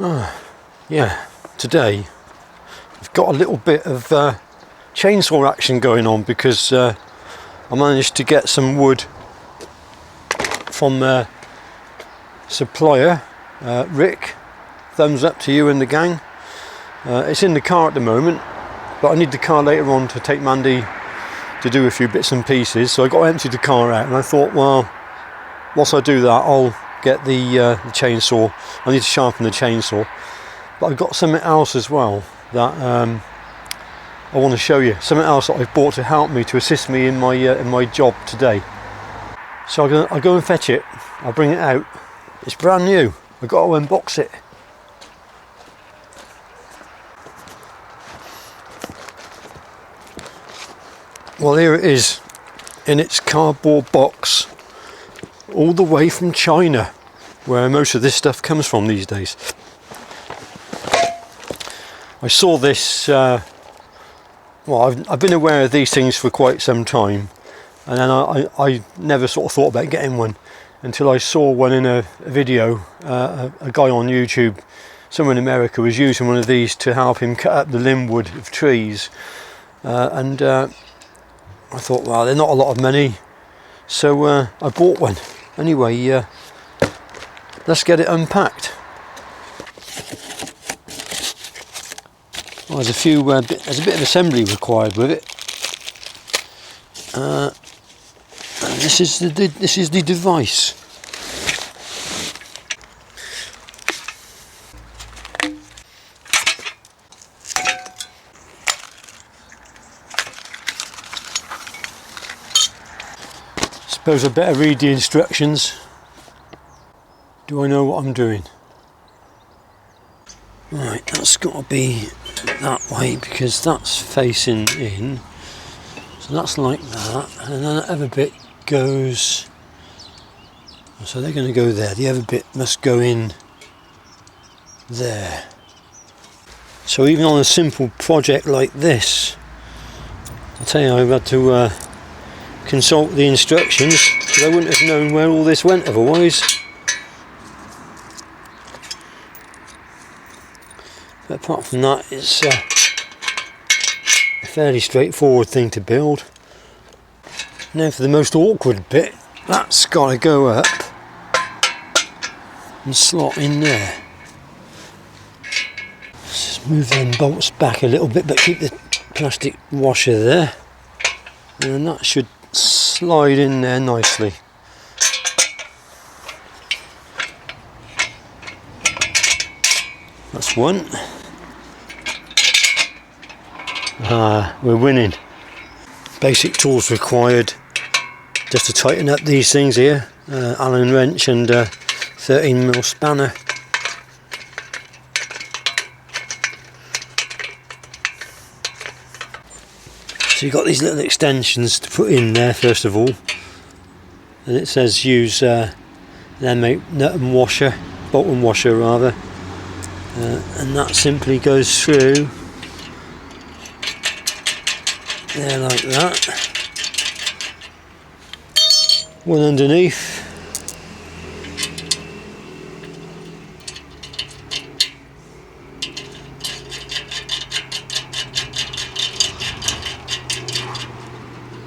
Yeah, today I've got a little bit of chainsaw action going on because I managed to get some wood from supplier Rick. Thumbs up to you and the gang. It's in the car at the moment, but I need the car later on to take Mandy to do a few bits and pieces, so I got to empty the car out, and I thought, well, whilst I do that, I'll get the chainsaw. I need to sharpen the chainsaw, but I've got something else as well that I want to show you. Something else that I've bought to help me, to assist me in my job today. So I'll go and fetch it. I'll bring it out. It's brand new. I've got to unbox it. Well, here it is in its cardboard box, all the way from China, where most of this stuff comes from these days. I saw this, well, I've been aware of these things for quite some time, and then I never sort of thought about getting one until I saw one in a video. A guy on YouTube, somewhere in America, was using one of these to help him cut up the limb wood of trees, and I thought, well, they're not a lot of money, so I bought one. Anyway, let's get it unpacked. Well, there's a bit of assembly required with it. And this is the device. Suppose I better read the instructions. Do I know what I'm doing? Right, that's got to be that way because that's facing in. So that's like that, and then that other bit goes. So they're going to go there. The other bit must go in there. So even on a simple project like this, I'll tell you, I've had to consult the instructions because I wouldn't have known where all this went otherwise. But apart from that, it's a fairly straightforward thing to build. Now for the most awkward bit, that's got to go up and slot in there. Let's just move them bolts back a little bit, but keep the plastic washer there, and then that should slide in there nicely. That's one. We're winning. Basic tools required just to tighten up these things here. Allen wrench and 13mm spanner. So you've got these little extensions to put in there first of all, and it says use nut and washer, bolt and washer rather, and that simply goes through there like that. One underneath.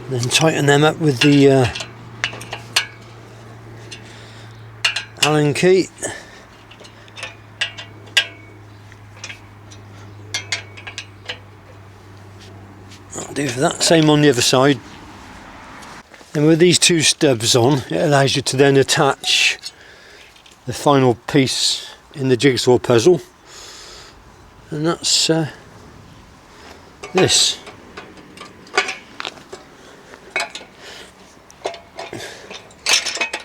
Then tighten them up with the Allen key. That'll do for that. Same on the other side. And with these two stubs on, it allows you to then attach the final piece in the jigsaw puzzle, and that's this.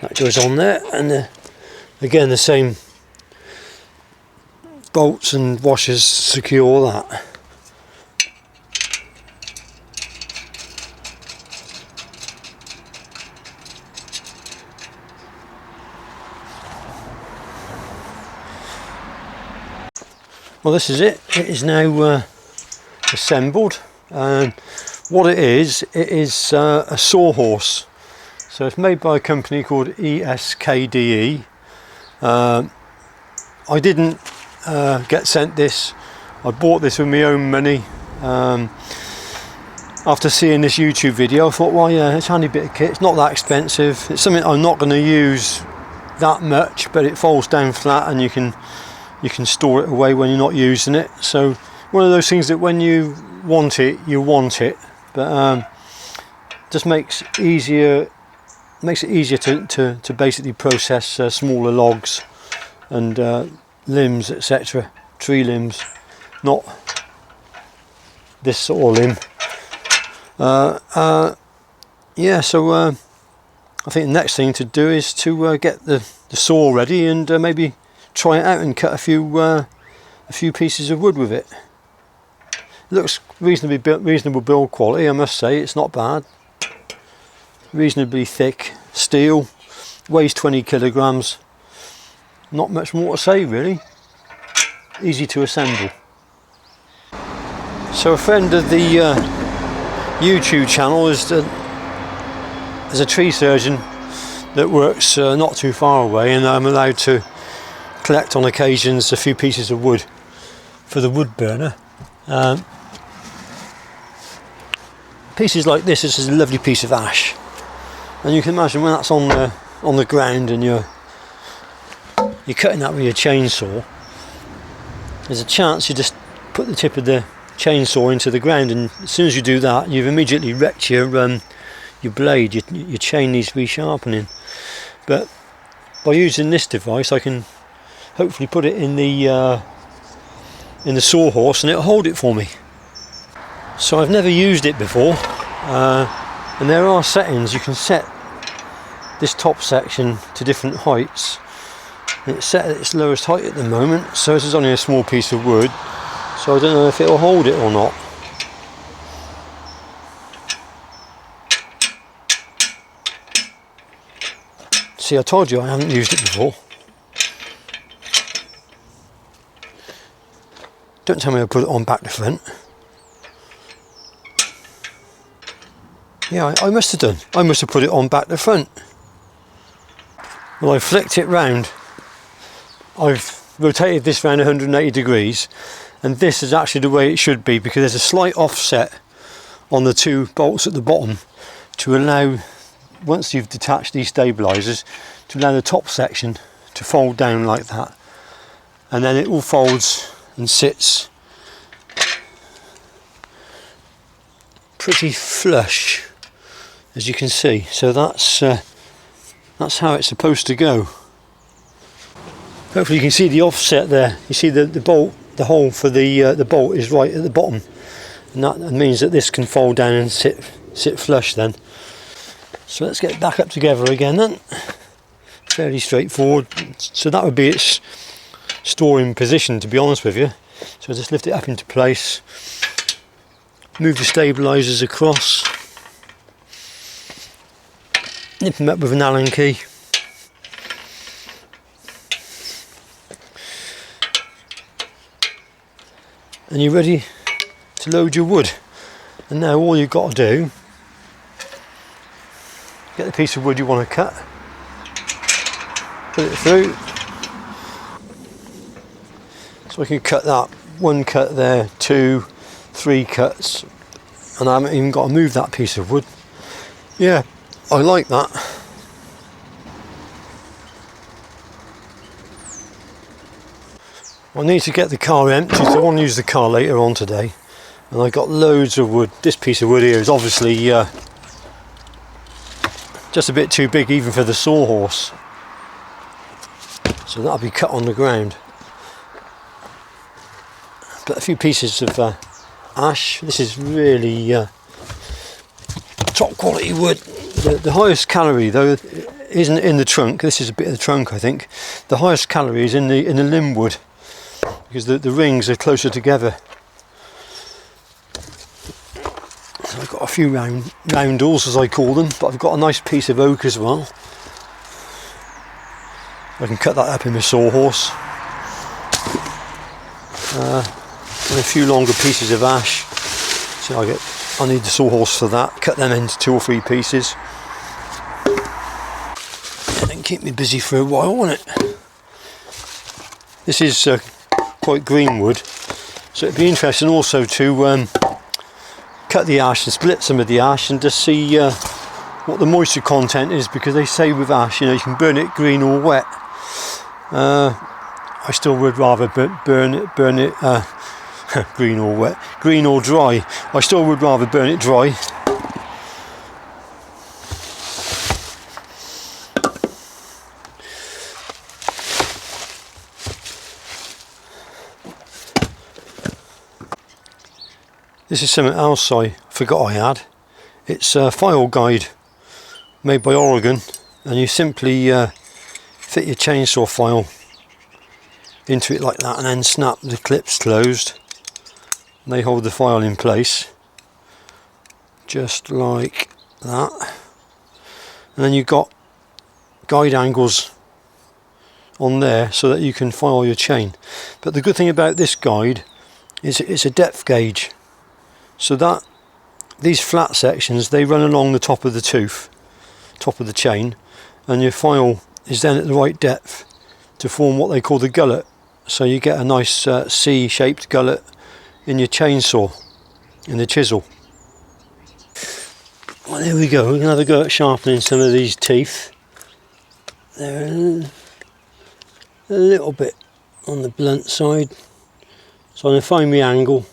That goes on there, and again the same bolts and washers secure that. Well, this is it. It is now assembled, and what it is a Sawhorse. So it's made by a company called eSkde. I didn't get sent this. I bought this with my own money. After seeing this YouTube video, I thought, well, yeah, it's a handy bit of kit. It's not that expensive. It's something I'm not going to use that much, but it folds down flat, and you can store it away when you're not using it. So one of those things that when you want it, you want it. But just makes it easier to basically process smaller logs and limbs, etc. Tree limbs, not this sort of limb. Yeah, so I think the next thing to do is to get the saw ready and maybe try it out and cut a few pieces of wood with it. It looks reasonable build quality, I must say. It's not bad. Reasonably thick steel, weighs 20 kilograms. Not much more to say really. Easy to assemble. So a friend of the YouTube channel is a tree surgeon that works not too far away, and I'm allowed to collect on occasions a few pieces of wood for the wood burner. Pieces like this is a lovely piece of ash, and you can imagine when that's on the ground and you're cutting that with your chainsaw, there's a chance you just put the tip of the chainsaw into the ground, and as soon as you do that, you've immediately wrecked your blade. Your chain needs resharpening. But by using this device, I can hopefully put it in the Sawhorse, and it'll hold it for me. So I've never used it before, and there are settings. You can set this top section to different heights. It's set at its lowest height at the moment, so this is only a small piece of wood, so I don't know if it will hold it or not. See, I told you I haven't used it before. Don't tell me I put it on back to front. Yeah, I must have done. I must have put it on back to front. Well, I flicked it round. I've rotated this round 180 degrees, and this is actually the way it should be, because there's a slight offset on the two bolts at the bottom to allow, once you've detached these stabilisers, to allow the top section to fold down like that, and then it all folds and sits pretty flush, as you can see. So that's how it's supposed to go. Hopefully you can see the offset there. You see the bolt, the hole for the bolt is right at the bottom, and that means that this can fold down and sit flush then. So let's get it back up together again then. Fairly straightforward. So that would be its storing position, to be honest with you. So just lift it up into place, move the stabilisers across, nip them up with an Allen key. And you're ready to load your wood. And now all you've got to do, get the piece of wood you want to cut, put it through. So I can cut that, one cut there, 2, 3 cuts, and I haven't even got to move that piece of wood. Yeah, I like that. I need to get the car empty, so I want to use the car later on today. And I got loads of wood. This piece of wood here is obviously just a bit too big even for the Sawhorse, so that'll be cut on the ground. But a few pieces of ash. This is really top quality wood. The highest calorie though isn't in the trunk. This is a bit of the trunk, I think. The highest calorie is in the limb wood, because the rings are closer together. So I've got a few roundels, as I call them, but I've got a nice piece of oak as well. I can cut that up in my Sawhorse. And a few longer pieces of ash. So I need the Sawhorse for that. Cut them into 2 or 3 pieces. And keep me busy for a while, won't it? This is quite quite green wood, so it'd be interesting also to cut the ash and split some of the ash and just see what the moisture content is, because they say with ash, you know, you can burn it green or wet. I still would rather burn it green or wet, green or dry. I still would rather burn it dry. This is something else I forgot I had. It's a file guide made by Oregon, and you simply fit your chainsaw file into it like that and then snap the clips closed. And they hold the file in place just like that, and then you've got guide angles on there so that you can file your chain. But the good thing about this guide is it's a depth gauge, so that these flat sections, they run along the top of the tooth, top of the chain, and your file is then at the right depth to form what they call the gullet. So you get a nice C-shaped gullet in your chainsaw, in the chisel. Well, there we go. We're going to have a go at sharpening some of these teeth. They're a little bit on the blunt side, so I'm going to find my angle.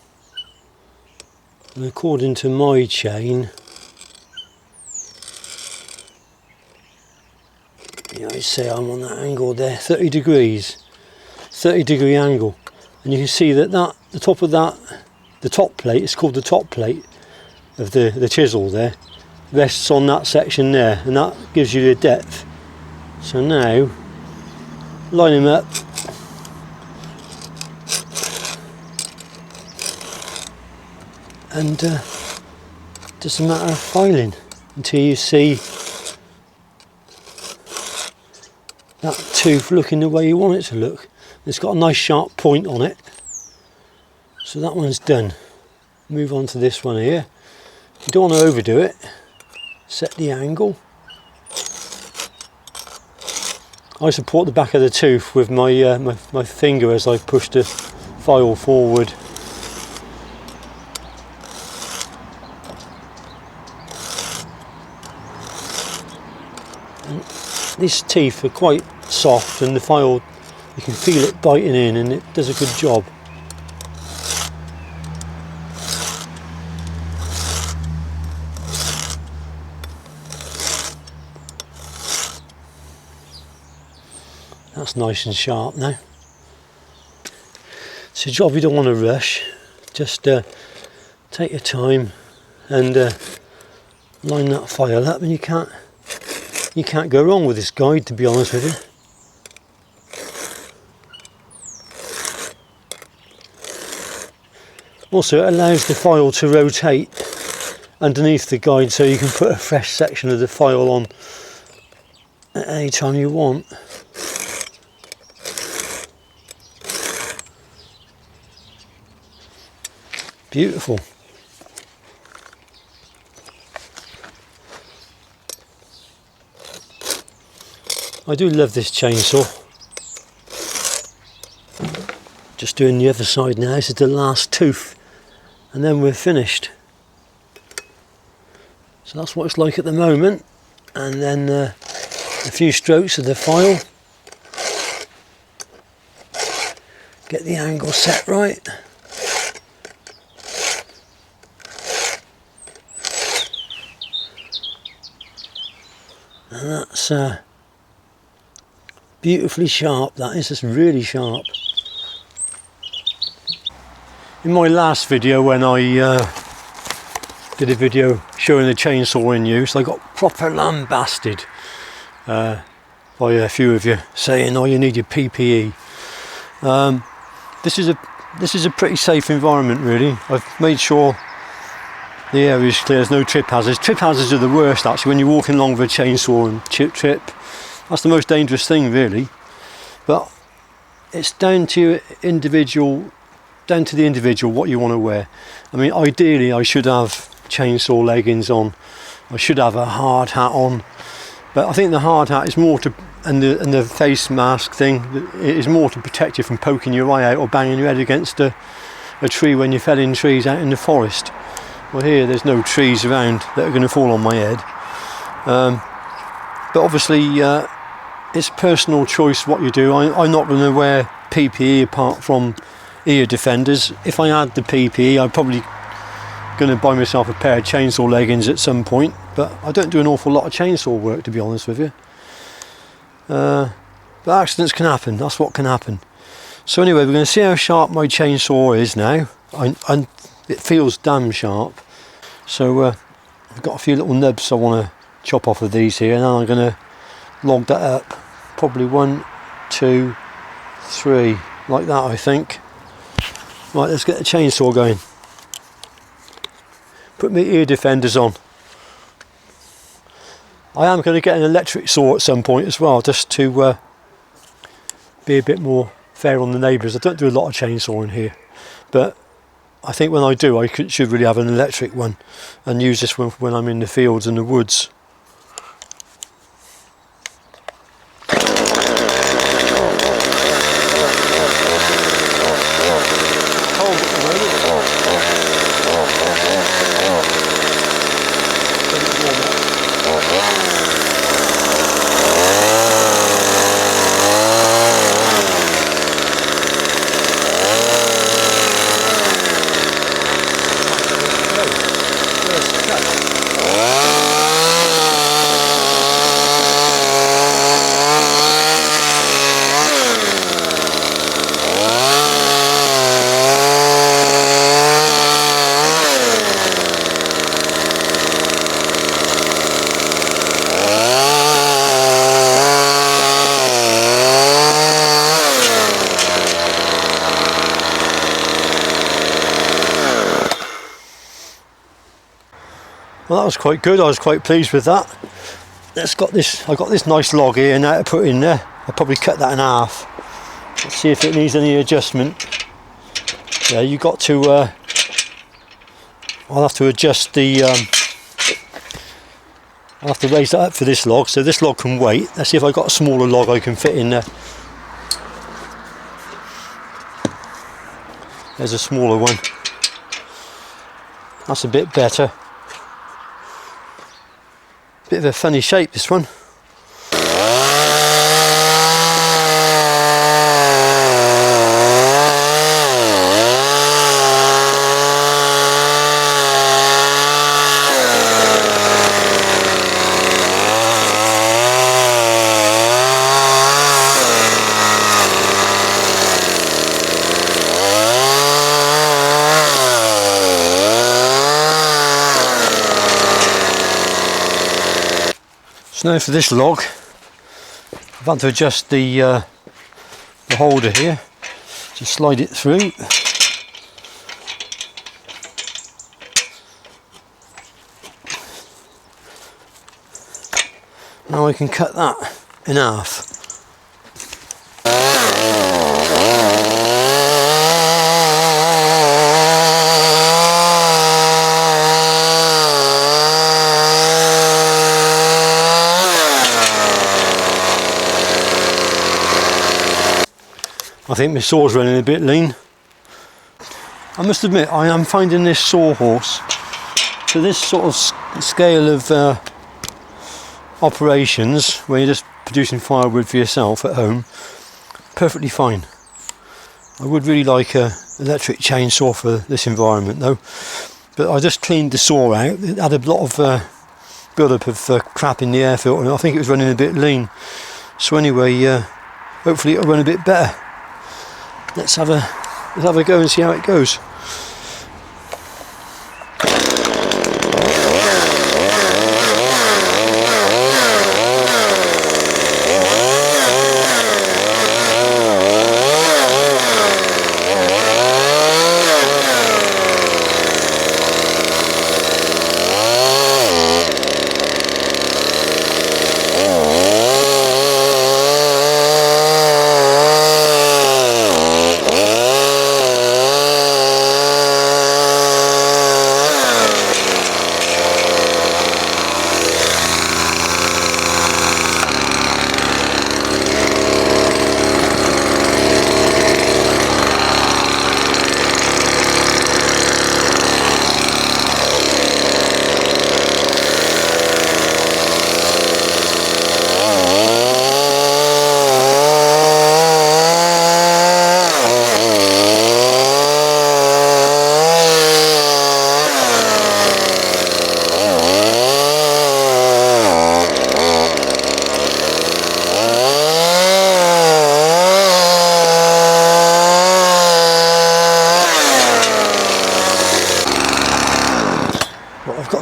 And according to my chain, yeah, I'd say I'm on that angle there, 30 degrees, 30-degree angle. And you can see that the top of that, the top plate, it's called the top plate of the chisel there, rests on that section there, and that gives you the depth. So now, line them up. And just a matter of filing until you see that tooth looking the way you want it to look. It's got a nice sharp point on it, so that one's done. Move on to this one here. You don't want to overdo it. Set the angle. I support the back of the tooth with my my finger as I push the file forward. These teeth are quite soft, and the file, you can feel it biting in, and it does a good job. That's nice and sharp now. It's a job you don't want to rush. Just take your time and line that file up, and you can't go wrong with this guide, to be honest with you. Also, it allows the file to rotate underneath the guide, so you can put a fresh section of the file on at any time you want. Beautiful. I do love this chainsaw. Just doing the other side now. This is the last tooth, and then we're finished. So that's what it's like at the moment, and then a few strokes of the file. Get the angle set right. And that's beautifully sharp. That is just really sharp. In my last video, when I did a video showing the chainsaw in use, I got proper lambasted by a few of you saying, "Oh, you need your PPE." This is a pretty safe environment, really. I've made sure the area is clear. There's no trip hazards. Trip hazards are the worst, actually, when you're walking along with a chainsaw and trip. That's the most dangerous thing, really. But it's down to the individual what you want to wear. I mean, ideally I should have chainsaw leggings on, I should have a hard hat on, But I think the hard hat is more to, and the face mask thing is more to protect you from poking your eye out or banging your head against a tree when you're felling trees out in the forest. Well, here there's no trees around that are going to fall on my head. But obviously it's personal choice what you do. I'm not going to wear PPE apart from ear defenders. If I had the PPE, I'm probably going to buy myself a pair of chainsaw leggings at some point, but I don't do an awful lot of chainsaw work, to be honest with you. But accidents can happen, that's what can happen. So anyway, we're going to see how sharp my chainsaw is now. And it feels damn sharp. So I've got a few little nubs I want to chop off of these here, and then I'm going to log that up. Probably 1, 2, 3, like that, I think. Right, let's get the chainsaw going. Put my ear defenders on. I am going to get an electric saw at some point as well, just to be a bit more fair on the neighbours. I don't do a lot of chainsawing here, but I think when I do, I should really have an electric one and use this one when I'm in the fields and the woods. Well, that was quite good. I was quite pleased with that. I've got this nice log here now to put in there. I'll probably cut that in half. Let's see if it needs any adjustment. Yeah, you got to. I'll have to adjust the. I'll have to raise that up for this log, so this log can wait. Let's see if I've got a smaller log I can fit in there. There's a smaller one. That's a bit better. Bit of a funny shape, this one. So now for this log, I've had to adjust the holder here to slide it through. Now I can cut that in half. I think my saw's running a bit lean. I must admit, I am finding this Sawhorse, to this sort of scale of operations, where you're just producing firewood for yourself at home, perfectly fine. I would really like an electric chainsaw for this environment though, but I just cleaned the saw out. It had a lot of build-up of crap in the air filter, and I think it was running a bit lean. So anyway, hopefully it'll run a bit better. Let's have a go and see how it goes.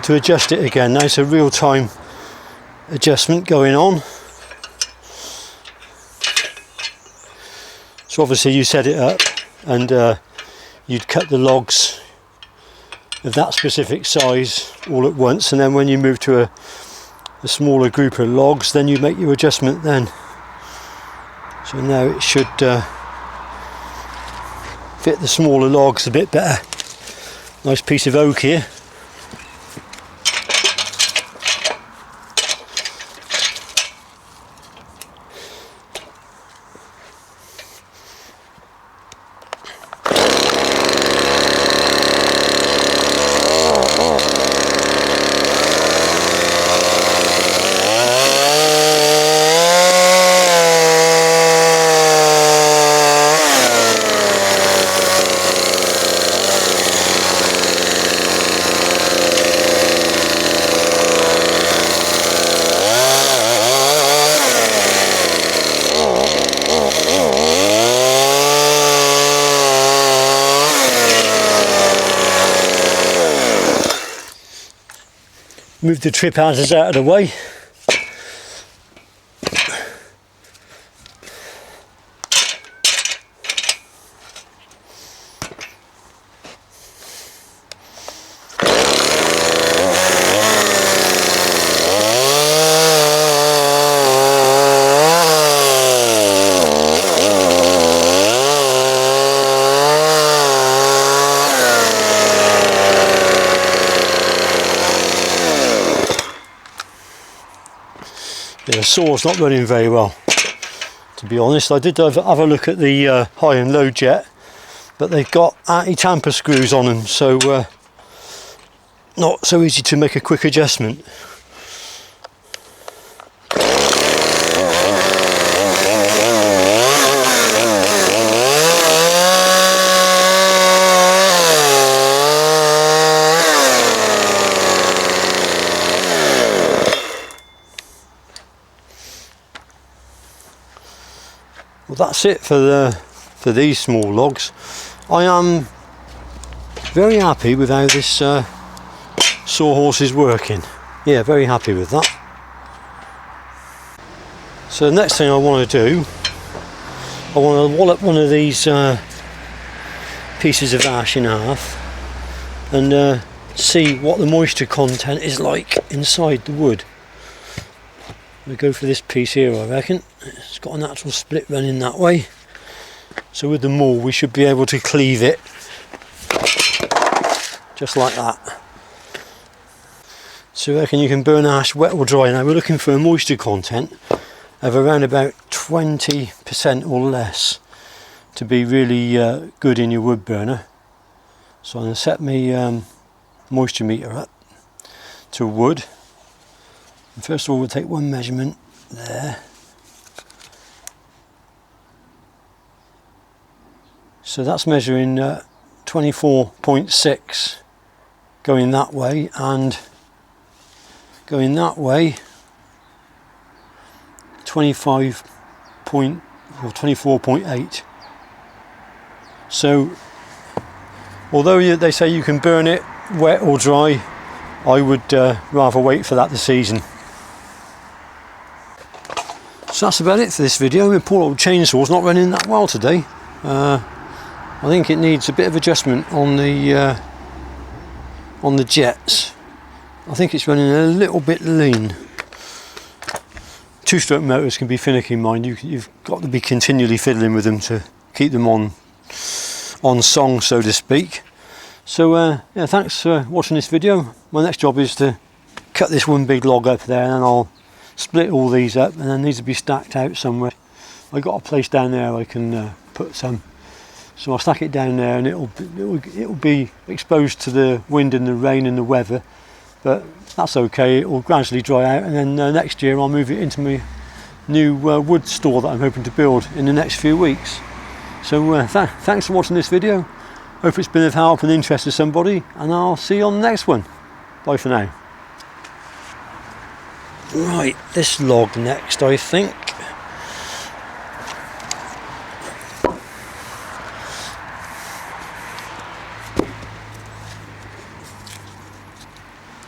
to adjust it again. Now it's a real-time adjustment going on. So obviously you set it up and you'd cut the logs of that specific size all at once, and then when you move to a smaller group of logs, then you make your adjustment then. So now it should fit the smaller logs a bit better. Nice piece of oak here. Move the trip houses out of the way. The saw's not running very well, to be honest. I did have a look at the high and low jet, but they've got anti-tamper screws on them, so not so easy to make a quick adjustment. Well, that's it for these small logs. I am very happy with how this Sawhorse is working. Yeah, very happy with that. So the next thing I want to do, I want to wallop one of these pieces of ash in half and see what the moisture content is like inside the wood. We go for this piece here, I reckon. It's got a natural split running that way, so with the maul we should be able to cleave it just like that. So I reckon you can burn ash wet or dry. Now we're looking for a moisture content of around about 20% or less to be really good in your wood burner. So I'm going to set my moisture meter up to wood. And first of all, we'll take one measurement there. So that's measuring 24.6 going that way, and going that way 24.8. So although they say you can burn it wet or dry, I would rather wait for that this season. So that's about it for this video. My poor old chainsaw's not running that well today. I think it needs a bit of adjustment on the jets. I think it's running a little bit lean. Two-stroke motors can be finicky, mind you. You've got to be continually fiddling with them to keep them on song, so to speak. So yeah, thanks for watching this video. My next job is to cut this one big log up there, and then I'll split all these up, and then these will be stacked out somewhere. I got a place down there I can put some, so I'll stack it down there, and it'll be exposed to the wind and the rain and the weather, but that's okay. It will gradually dry out, and then next year I'll move it into my new wood store that I'm hoping to build in the next few weeks. So thanks for watching this video. Hope it's been of help and interest to somebody, and I'll see you on the next one. Bye for now. Right, this log next, I think.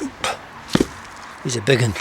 Oop. He's a big one.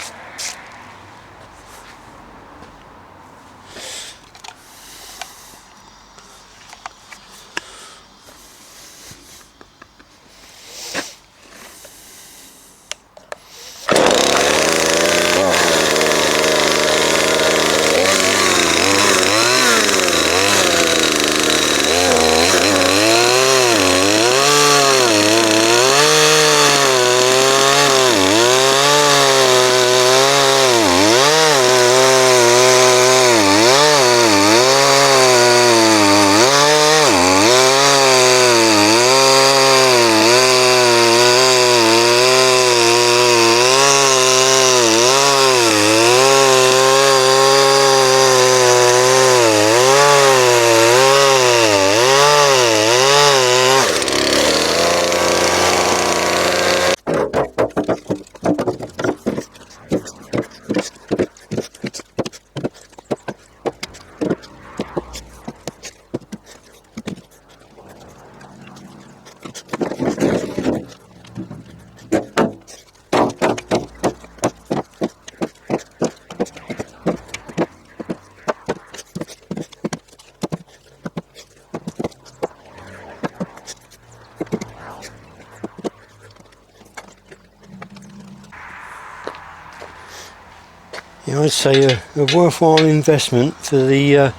Yeah, I'd say a worthwhile investment for the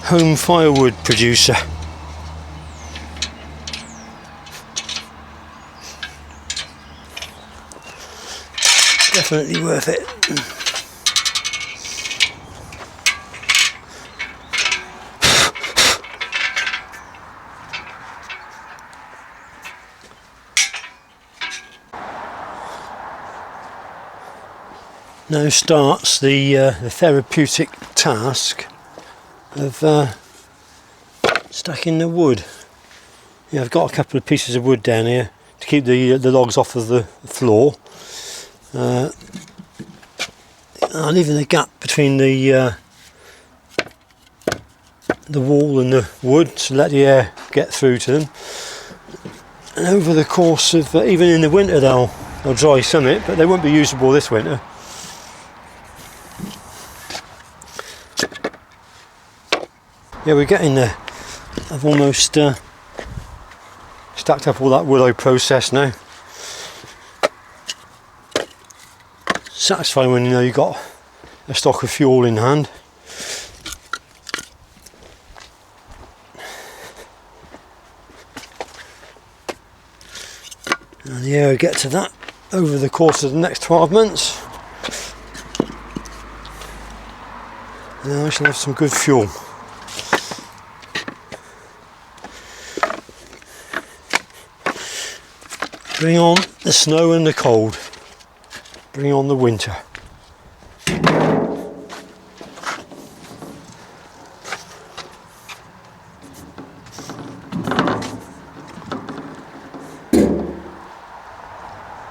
home firewood producer. Definitely worth it. Now starts the therapeutic task of stacking the wood. Yeah, I've got a couple of pieces of wood down here to keep the logs off of the floor. I'm leaving a gap between the wall and the wood to let the air get through to them. And over the course of even in the winter they'll dry some it, but they won't be usable this winter. Yeah, we're getting there. I've almost stacked up all that wood I processed now. Satisfying when you know you've got a stock of fuel in hand. And yeah, I'll get to that over the course of the next 12 months. And I shall have some good fuel. Bring on the snow and the cold. Bring on the winter.